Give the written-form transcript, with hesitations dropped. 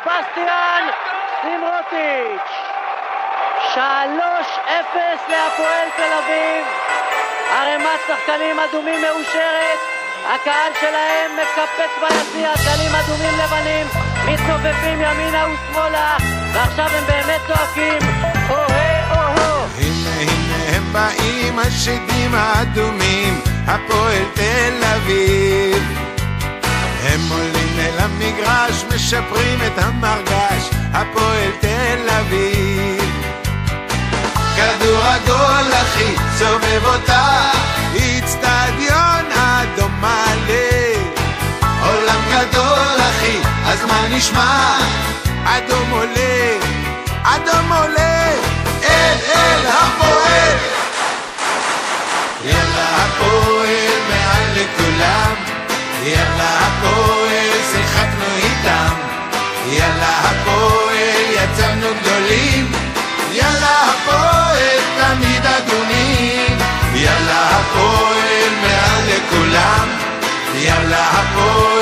סבסטיאן סמרוטיץ'. 3-0 להפועל תל אביב. ערימת שחקנים אדומים מאושרת, הקהל שלהם מקפץ ביציע, דגלים אדומים לבנים מתנופפים ימינה ושמאלה, ועכשיו הם באמת צועקים אוהה אוהו. הנה הנה הם באים השדים האדומים, הפועל תל אביב. הם עולים אל המגרש, משפרים את המרגש, הפועל תל אביב. כדור הגול אחי סובב אותה, אצטדיון אדום מלא. עולם גדול אחי, אז מה נשמע? אדום עולה, אדום עולה, אל הפועל. יאללה הפועל מעל לכולם, יאללה הפועל שיחקנו איתם, יאללה הפועל יצאנו גדולים, יאללה הפועל תמיד אדומים, יאללה הפועל מעל לכולם, יאללה הפועל